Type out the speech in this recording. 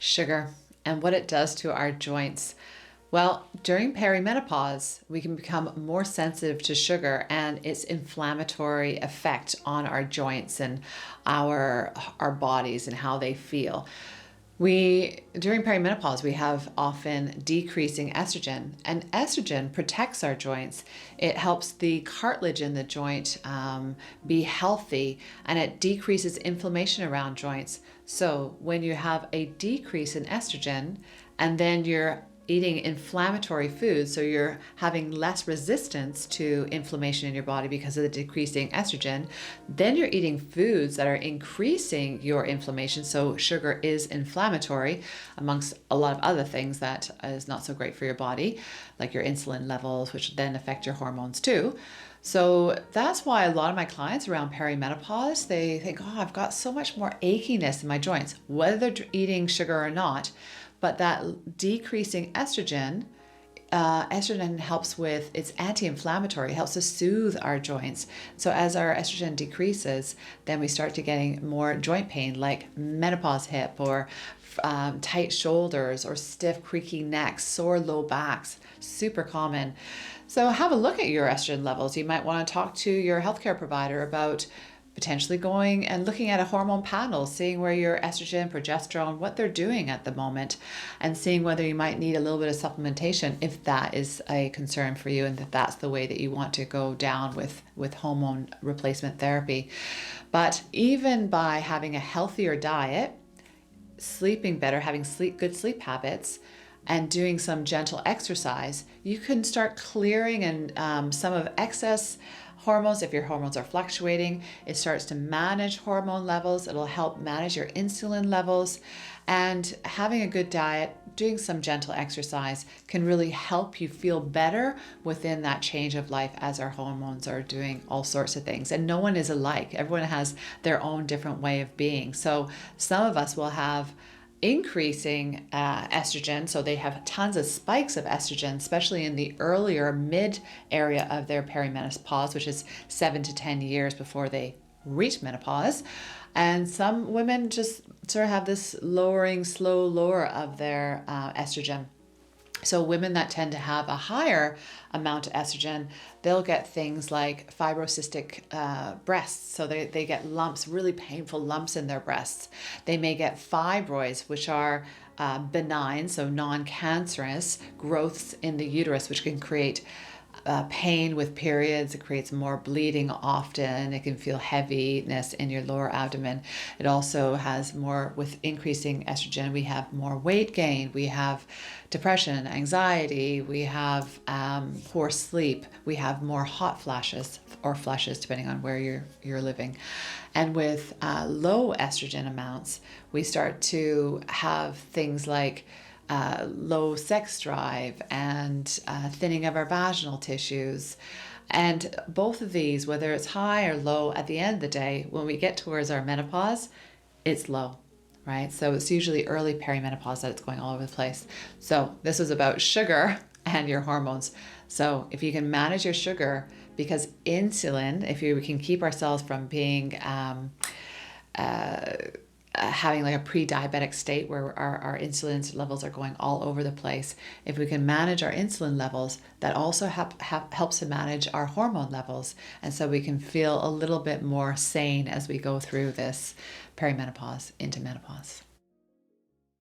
Sugar and what it does to our joints. Well, during perimenopause, we can become more sensitive to sugar and its inflammatory effect on our joints and our bodies and how they feel. During perimenopause, we have often decreasing estrogen, and estrogen protects our joints. It helps the cartilage in the joint be healthy, and it decreases inflammation around joints. So when you have a decrease in estrogen and then you're eating inflammatory foods, so you're having less resistance to inflammation in your body because of the decreasing estrogen, then you're eating foods that are increasing your inflammation. So sugar is inflammatory, amongst a lot of other things that is not so great for your body, like your insulin levels, which then affect your hormones too. So that's why a lot of my clients around perimenopause, they think, oh, I've got so much more achiness in my joints, whether they're eating sugar or not. But that decreasing estrogen, estrogen helps with, it's anti-inflammatory, helps to soothe our joints. So as our estrogen decreases, then we start to getting more joint pain, like menopause hip or tight shoulders or stiff creaky necks, sore low backs, super common. So have a look at your estrogen levels. You might want to talk to your healthcare provider about potentially going and looking at a hormone panel, seeing where your estrogen, progesterone, what they're doing at the moment, and seeing whether you might need a little bit of supplementation if that is a concern for you and that that's the way that you want to go down with hormone replacement therapy. But even by having a healthier diet, sleeping better, having good sleep habits, and doing some gentle exercise, you can start clearing and some of excess hormones. If your hormones are fluctuating, it starts to manage hormone levels. It'll help manage your insulin levels. And having a good diet, doing some gentle exercise can really help you feel better within that change of life as our hormones are doing all sorts of things. And no one is alike. Everyone has their own different way of being. So some of us will have increasing estrogen, so they have tons of spikes of estrogen, especially in the earlier mid area of their perimenopause, which is 7 to 10 years before they reach menopause. And some women just sort of have this slow lower of their estrogen. So women that tend to have a higher amount of estrogen, they'll get things like fibrocystic breasts. So they get lumps, really painful lumps in their breasts. They may get fibroids, which are benign, so non-cancerous growths in the uterus, which can create pain with periods. It creates more bleeding often. It can feel heaviness in your lower abdomen. It also has more, with increasing estrogen, we have more weight gain. We have depression, anxiety. We have poor sleep. We have more hot flashes or flushes, depending on where you're living. And with low estrogen amounts, we start to have things like low sex drive and thinning of our vaginal tissues. And both of these, whether it's high or low, at the end of the day, when we get towards our menopause, it's low, right? So it's usually early perimenopause that it's going all over the place. So this is about sugar and your hormones. So if you can manage your sugar, because insulin, if we can keep ourselves from being having like a pre-diabetic state where our insulin levels are going all over the place. If we can manage our insulin levels, that also helps to manage our hormone levels. And so we can feel a little bit more sane as we go through this perimenopause into menopause.